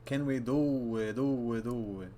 Can we do it? Do it, do it.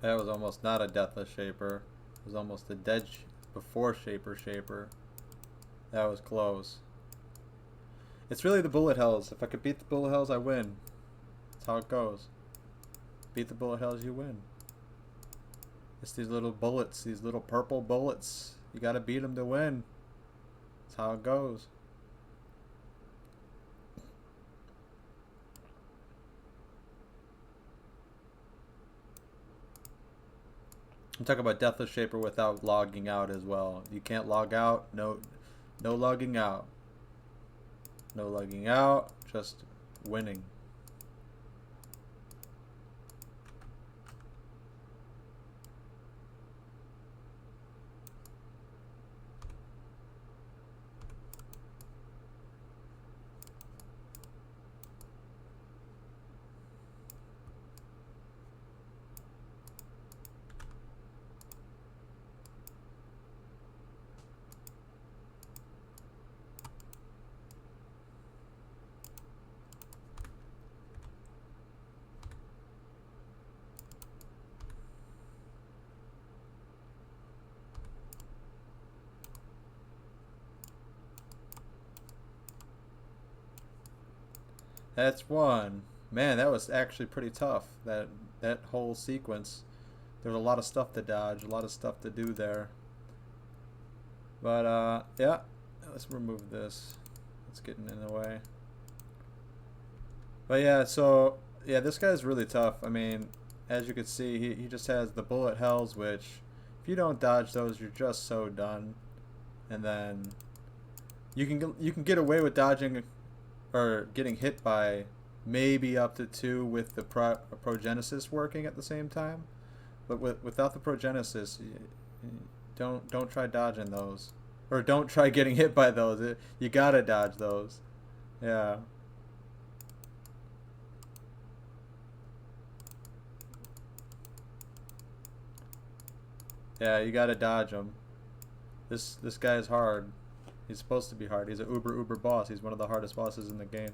That was almost not a Deathless Shaper. It was almost a dead before Shaper. That was close. It's really the bullet hells. If I could beat the bullet hells, I win. That's how it goes. Beat the bullet hells, you win. It's these little bullets, these little purple bullets. You gotta beat them to win. That's how it goes. I'm talking about Deathless Shaper without logging out as well. You can't log out. No logging out. No logging out. Just winning. That's one. Man, that was actually pretty tough. That whole sequence. There was a lot of stuff to dodge, a lot of stuff to do there. But yeah, let's remove this. It's getting in the way. But yeah, so yeah, this guy's really tough. I mean, as you can see, he just has the bullet hells, which if you don't dodge those, you're just so done. And then you can get away with dodging or getting hit by maybe up to 2 with the progenesis working at the same time, but without the progenesis, don't try dodging those, or don't try getting hit by those. You gotta dodge those. Yeah. Yeah, you gotta dodge them. This guy is hard. He's supposed to be hard. He's an uber boss. He's one of the hardest bosses in the game.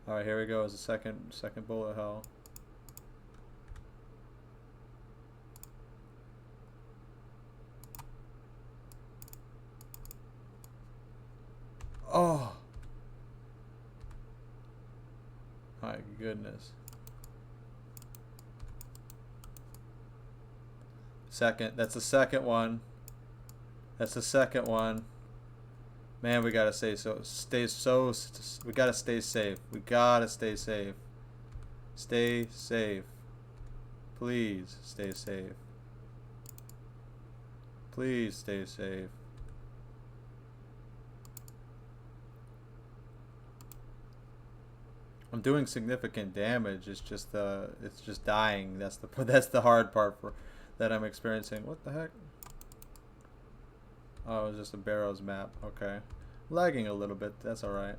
Alright, here we go. Is the second bullet hell. Oh! My goodness. That's the second one. That's the second one. Man, we gotta we gotta stay safe. We gotta stay safe. Stay safe. Please stay safe. Please stay safe. I'm doing significant damage. It's just dying. That's the hard part that I'm experiencing. What the heck? Oh, it was just a Barrows map. Okay. Lagging a little bit. That's alright.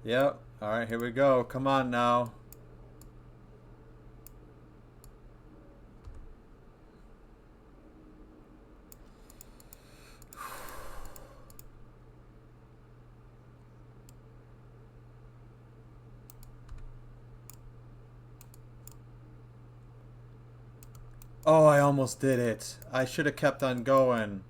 Yep. Alright, here we go. Come on now. Oh, I almost did it. I should have kept on going.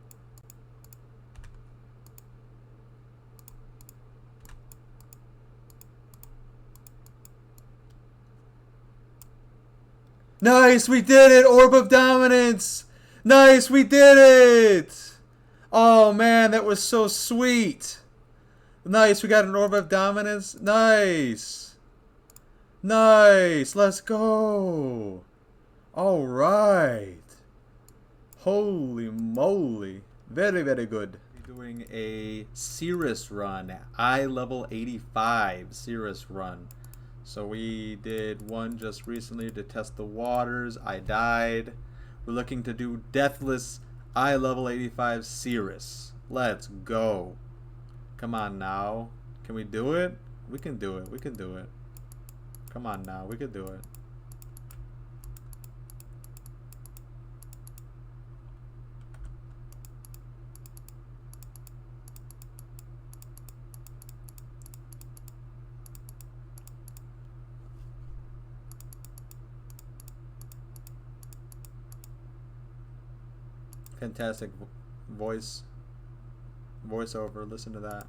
Nice, we did it! Orb of Dominance! Nice, we did it! Oh man, that was so sweet! Nice, we got an Orb of Dominance. Nice! Nice, let's go! Alright! Holy moly. Very, very good. Doing a Sirus run. Eye level 85 Sirus run. So we did one just recently to test the waters. I died. We're looking to do Deathless eye level 85 Sirus. Let's go. Come on now. Can we do it? We can do it. We can do it. Come on now. We can do it. Fantastic voiceover. Listen to that.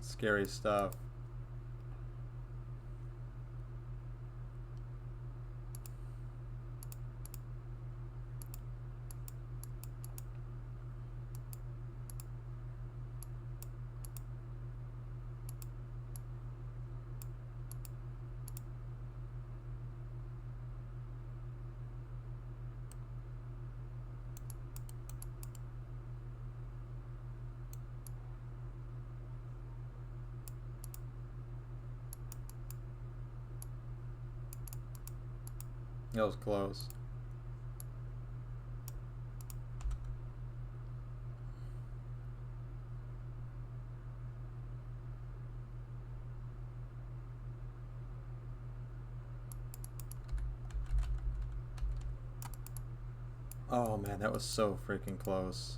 Scary stuff. That was close. Oh man, that was so freaking close.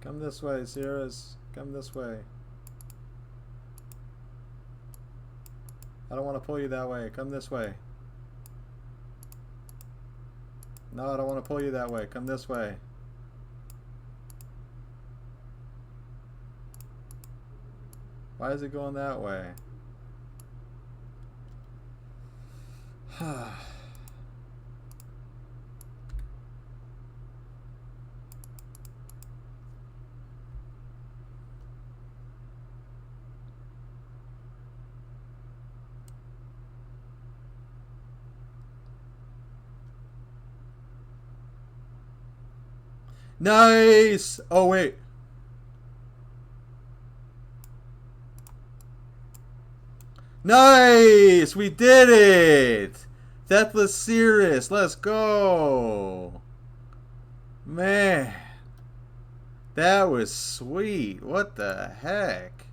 Come this way, Sirus. Come this way. I don't want to pull you that way. Come this way. No, I don't want to pull you that way. Come this way. Why is it going that way? Nice! Oh, wait. Nice! We did it! Deathless Sirus. Let's go! Man. That was sweet. What the heck?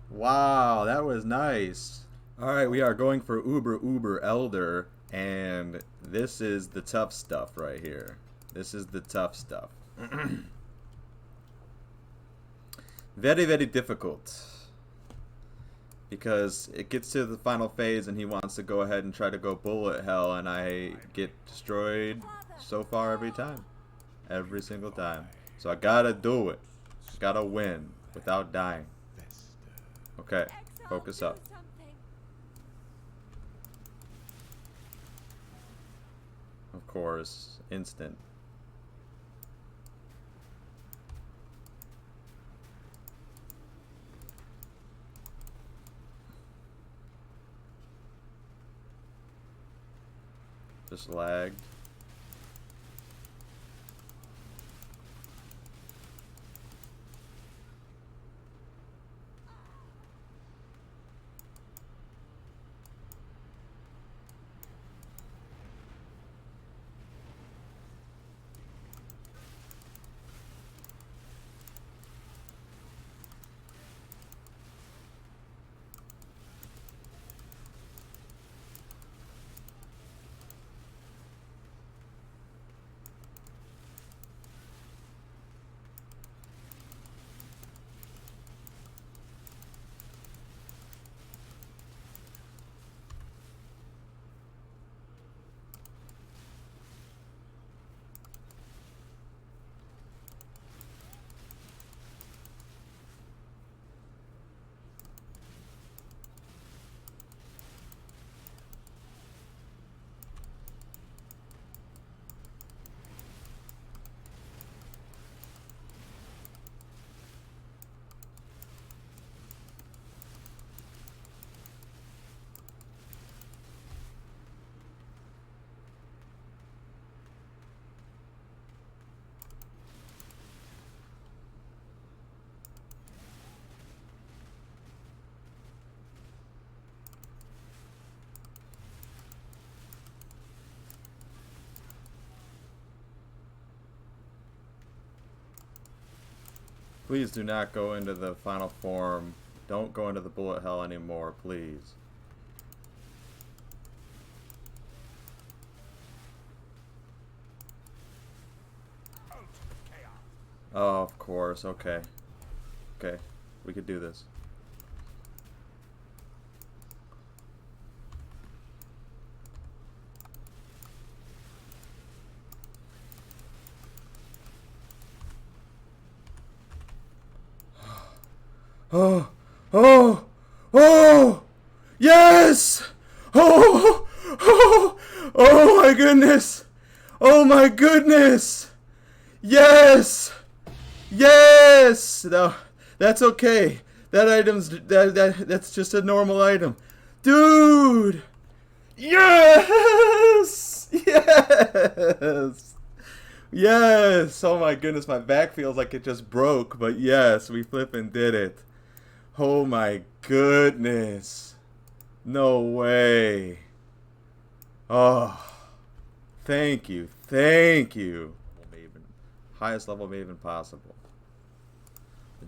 Wow, that was nice. Alright, we are going for Uber Elder. And this is the tough stuff right here. This is the tough stuff. Very, very difficult. Because it gets to the final phase and he wants to go ahead and try to go bullet hell, and I get destroyed so far every time. Every single time. So I gotta do it. Gotta win without dying. Okay, focus up. course, instant. Just lagged. Please do not go into the final form. Don't go into the bullet hell anymore, please. Oh, of course. Okay. Okay. We could do this. Oh, oh, oh, yes! Oh, oh, oh my goodness! Oh my goodness! Yes! Yes! No, that's okay. That item's that's just a normal item, dude. Yes! Yes! Yes! Oh my goodness, my back feels like it just broke, but yes, we flippin' did it. Oh my goodness. No way. Oh. Thank you. Thank you. Maven. Highest level Maven possible.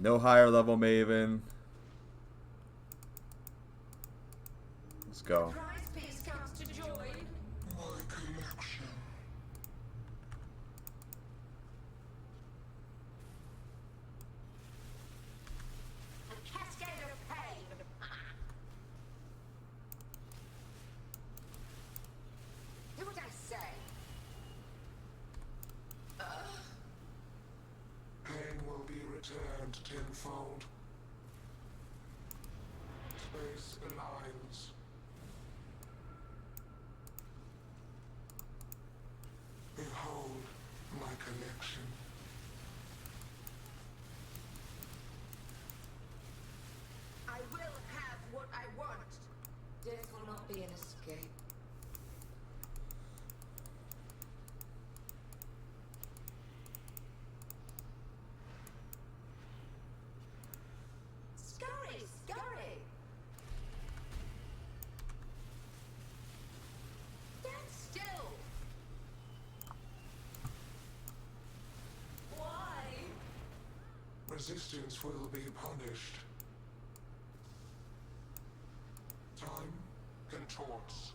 No higher level Maven. Let's go. Returned tenfold. Space aligns. Behold my connection. I will have what I want. Death will not be an escape. Resistance will be punished. Time contorts.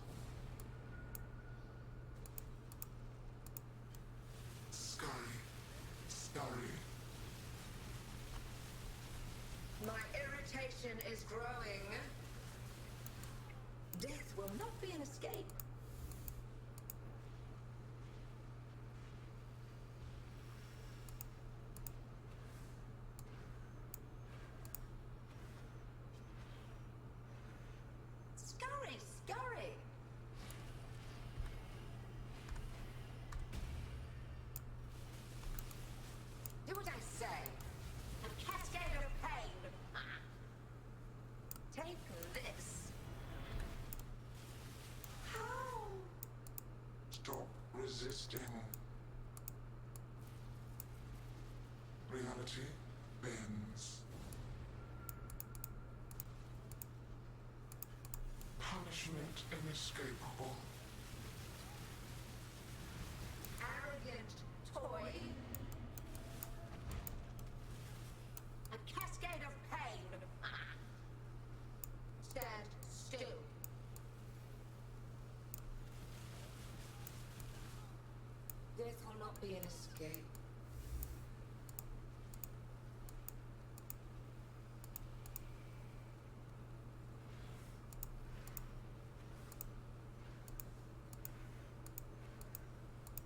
Scurry. Scurry. My irritation is growing. Death will not be an escape. sting. Reality bends. Punishment inescapable. Arrogant toy. A cascade of pain. Stand still. Death will not be an escape.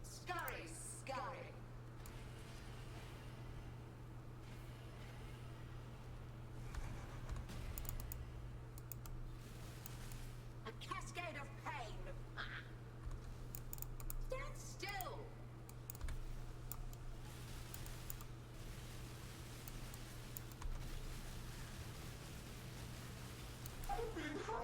Scurry, scurry. A cascade of pain. Stand still.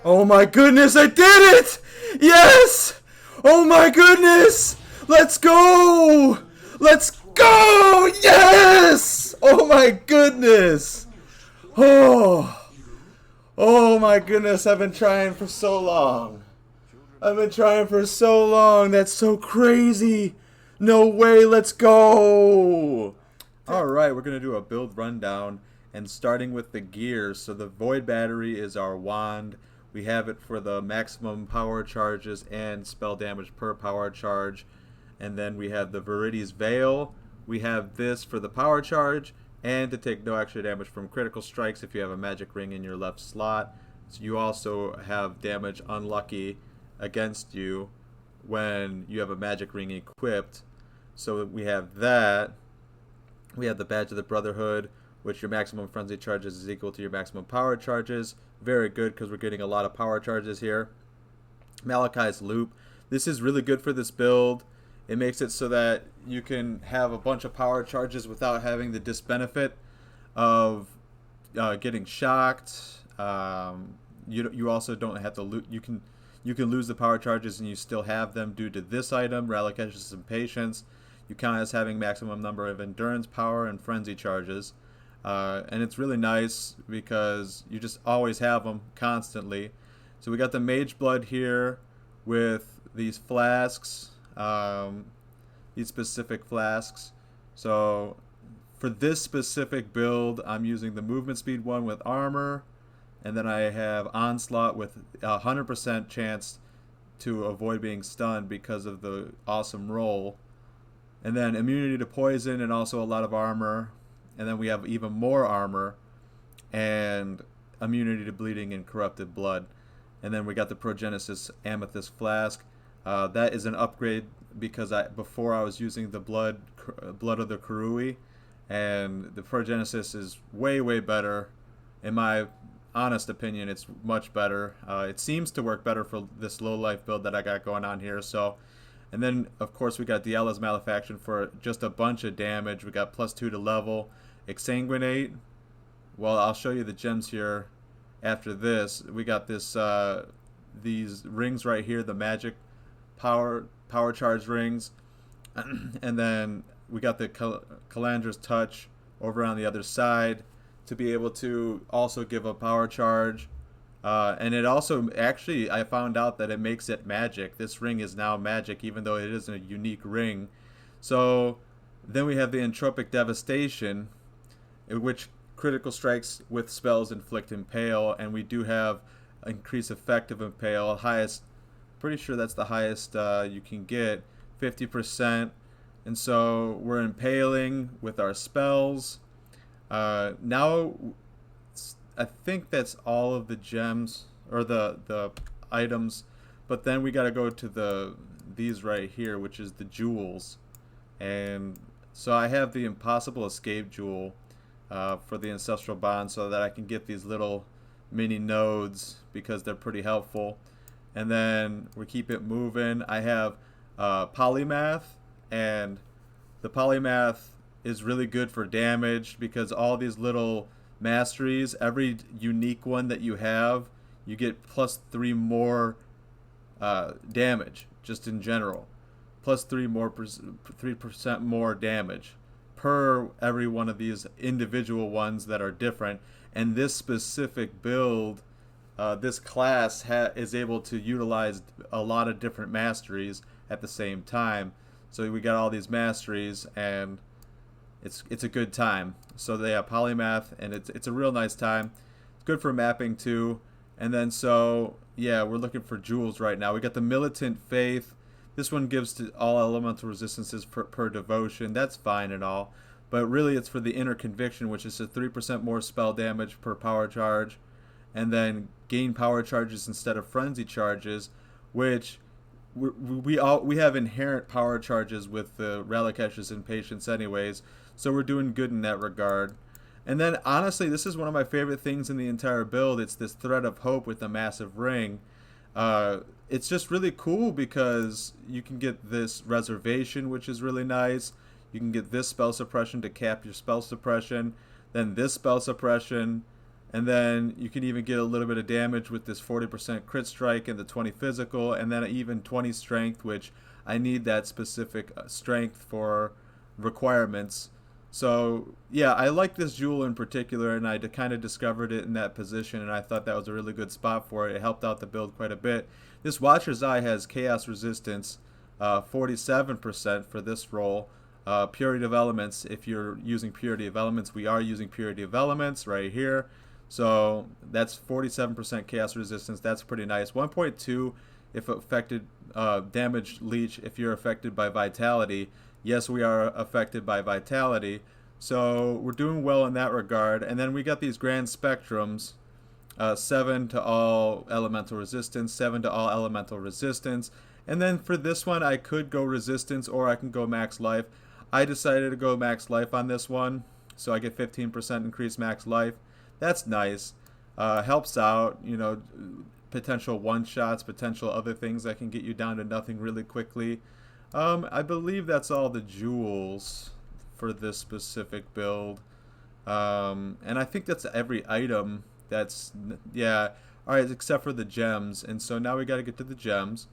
Oh my goodness, I did it! Yes! Oh my goodness! Let's go! Let's go! Yes! Oh my goodness! Oh! Oh my goodness, I've been trying for so long. I've been trying for so long. That's so crazy. No way, let's go! Alright, we're going to do a build rundown. And starting with the gears, so the Void Battery is our wand. We have it for the maximum power charges and spell damage per power charge. And then we have the Viridi's Veil. We have this for the power charge and to take no extra damage from critical strikes if you have a magic ring in your left slot. So you also have damage unlucky against you when you have a magic ring equipped. So we have that. We have the Badge of the Brotherhood, which your maximum frenzy charges is equal to your maximum power charges. Very good because we're getting a lot of power charges here. Malachi's Loop. This is really good for this build. It makes it so that you can have a bunch of power charges without having the disbenefit of getting shocked. You also don't have to loot. You can lose the power charges and you still have them due to this item, Rallicacious Impatience. You count as having maximum number of endurance, power, and frenzy charges. And it's really nice because you just always have them constantly. So we got the Mage Blood here with these flasks, these specific flasks. So for this specific build, I'm using the movement speed one with armor, and then I have Onslaught with 100% chance to avoid being stunned because of the awesome roll. And then immunity to poison and also a lot of armor. And then we have even more armor and immunity to bleeding and corrupted blood. And then we got the Progenesis Amethyst Flask. That is an upgrade because before I was using the blood of the Karui, and the Progenesis is way, way better. In my honest opinion, it's much better. It seems to work better for this low life build that I got going on here. So, and then of course we got Diala's Malefaction for just a bunch of damage. We got +2 to level. Exsanguinate. Well, I'll show you the gems here after this. We got this these rings right here, the magic power charge rings. And then we got the Calandra's Touch over on the other side to be able to also give a power charge. And it also, actually, I found out that it makes it magic. This ring is now magic, even though it isn't a unique ring. So then we have the Entropic Devastation, which critical strikes with spells inflict impale, and we do have increased effect of impale. Highest, pretty sure that's the highest you can get, 50%. And so we're impaling with our spells. Now I think that's all of the gems or the items, but then we got to go to these right here, which is the jewels. And so I have the Impossible Escape Jewel for the Ancestral Bond, so that I can get these little mini nodes because they're pretty helpful. And then we keep it moving. I have Polymath, and the Polymath is really good for damage because all these little masteries, every unique one that you have, you get +3 more damage just in general. plus 3% more damage per every one of these individual ones that are different. And this specific build, this class is able to utilize a lot of different masteries at the same time. So we got all these masteries, and it's a good time. So they have polymath, and it's a real nice time. It's good for mapping too. And then so yeah, we're looking for jewels right now. We got the Militant Faith. This one gives to all elemental resistances per devotion. That's fine and all. But really it's for the Inner Conviction, which is a 3% more spell damage per power charge. And then gain power charges instead of frenzy charges, which we have inherent power charges with the Relic Ashes and Patience anyways. So we're doing good in that regard. And then honestly, this is one of my favorite things in the entire build. It's this Thread of Hope with the massive ring. It's just really cool because you can get this reservation, which is really nice. You can get this spell suppression to cap your spell suppression, then this spell suppression, and then you can even get a little bit of damage with this 40% crit strike and the 20 physical, and then even 20 strength, which I need that specific strength for requirements. So yeah, I like this jewel in particular, and I kind of discovered it in that position, and I thought that was a really good spot for it. It helped out the build quite a bit. This Watcher's Eye has chaos resistance, 47% for this roll. Purity of Elements, if you're using Purity of Elements, we are using Purity of Elements right here. So that's 47% chaos resistance. That's pretty nice. 1.2 if affected, damage leech if you're affected by vitality. Yes, we are affected by vitality. So we're doing well in that regard. And then we got these Grand Spectrums. 7 to all elemental resistance, 7 to all elemental resistance. And then for this one, I could go resistance or I can go max life. I decided to go max life on this one, so I get 15% increased max life. That's nice. Helps out, you know, potential one-shots, potential other things that can get you down to nothing really quickly. I believe that's all the jewels for this specific build. And I think that's every item. That's, yeah. Alright, except for the gems. And so now we got to get to the gems.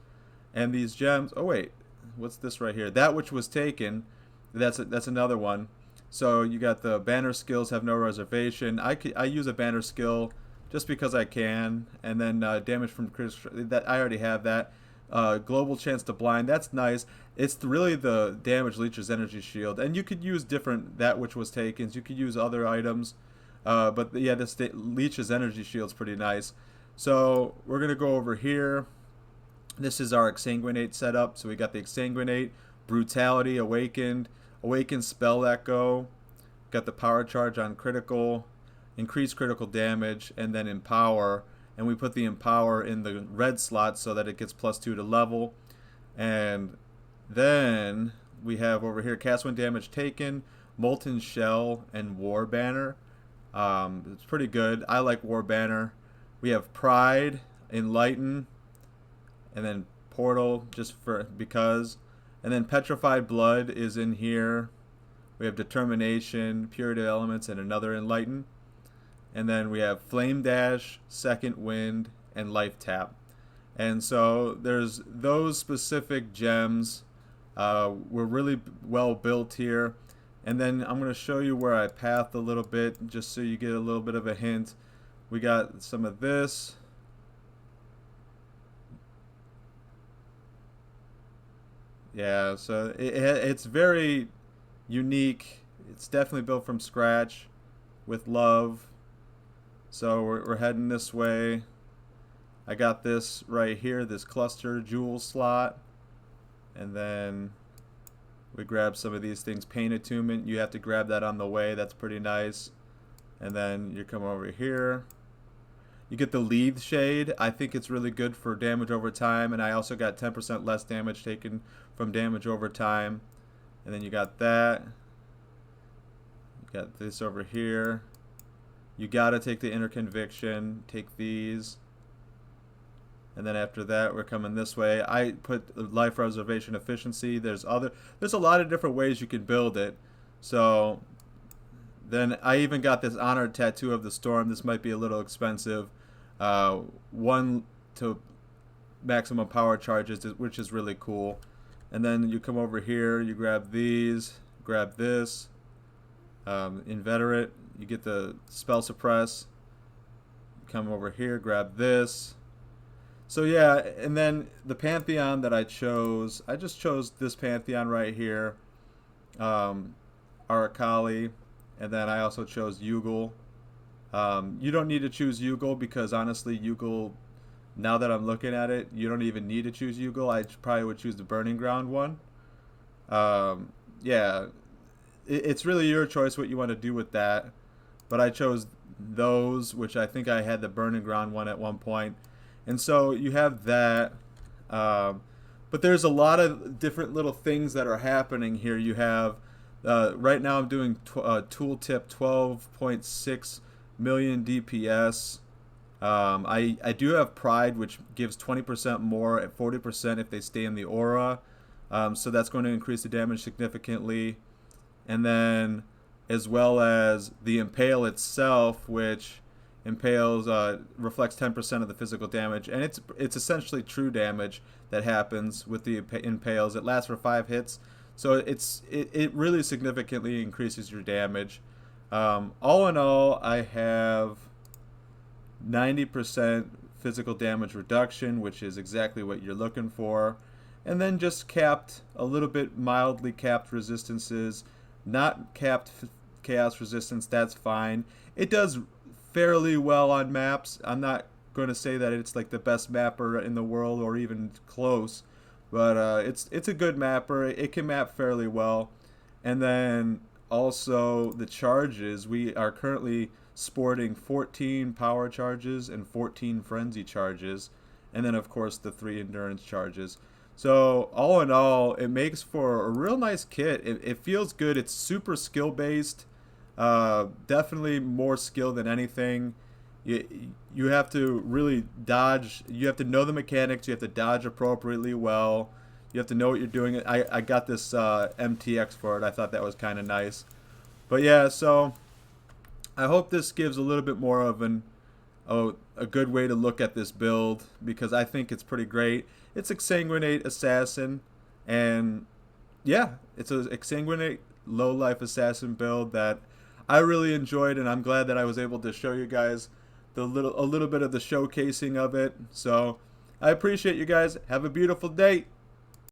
And these gems, oh wait, what's this right here? That which was taken, that's another one. So you got the banner skills have no reservation. I use a banner skill just because I can. And then damage from critical, that I already have that. Global chance to blind, that's nice. It's really the damage leech's energy shield, and you could use different that which was taken. You could use other items, but yeah, this leech's energy shield's pretty nice. So we're gonna go over here. This is our Exsanguinate setup. So we got the Exsanguinate, Brutality, Awakened Spell Echo, got the power charge on critical, increased critical damage, and then Empower. And we put the Empower in the red slot so that it gets +2 to level. And then we have over here cast when damage taken, Molten Shell, and War Banner. It's pretty good. I like War Banner. We have Pride, Enlighten, and then Portal just for because. And then Petrified Blood is in here. We have Determination, Purity of Elements, and another Enlighten. And then we have Flame Dash, Second Wind, and Life Tap. And so there's those specific gems. We're really well built here. And then I'm going to show you where I pathed a little bit just so you get a little bit of a hint. We got some of this. Yeah, so it's very unique. It's definitely built from scratch with love. So we're heading this way. I got this right here, this cluster jewel slot. And then we grab some of these things. Pain Attunement, you have to grab that on the way. That's pretty nice. And then you come over here. You get the Lead Shade. I think it's really good for damage over time. And I also got 10% less damage taken from damage over time. And then you got that. You got this over here. You gotta take the Inner Conviction, take these, and then after that we're coming this way. I put Life Reservation Efficiency. There's a lot of different ways you can build it. So then I even got this Honored Tattoo of the Storm. This might be a little expensive. 1 to maximum power charges, which is really cool. And then you come over here, you grab these, grab this, Inveterate, you get the spell suppress, come over here, grab this. So yeah, and then the pantheon that I just chose this pantheon right here, Arakali, and then I also chose Yugal. You don't need to choose Yugal because honestly, Yugal, now that I'm looking at it, you don't even need to choose Yugal. I probably would choose the Burning Ground one. Yeah, it's really your choice what you want to do with that. But I chose those, which I think I had the Burning Ground one at one point. And so you have that. But there's a lot of different little things that are happening here. You have, right now I'm doing tooltip 12.6 million DPS. I do have Pride, which gives 20% more at 40% if they stay in the aura. So that's going to increase the damage significantly. And then as well as the Impale itself, which impales reflects 10% of the physical damage, and it's essentially true damage that happens with the impales. It lasts for 5 hits, so it really significantly increases your damage. All in all, I have 90% physical damage reduction, which is exactly what you're looking for, and then just capped, a little bit mildly capped resistances, not capped chaos resistance. That's fine. It does fairly well on maps. I'm not going to say that it's like the best mapper in the world or even close, but it's a good mapper. It can map fairly well. And then also the charges, we are currently sporting 14 power charges and 14 frenzy charges, and then of course the 3 endurance charges. So all in all, it makes for a real nice kit. It feels good. It's super skill based. Definitely more skill than anything. You have to really dodge. You have to know the mechanics. You have to dodge appropriately well. You have to know what you're doing. I got this MTX for it. I thought that was kind of nice. But yeah, so I hope this gives a little bit more of a good way to look at this build, because I think it's pretty great. It's Exsanguinate Assassin, and yeah, it's an Exsanguinate low life assassin build that I really enjoyed, and I'm glad that I was able to show you guys a little bit of the showcasing of it. So I appreciate you guys. Have a beautiful day.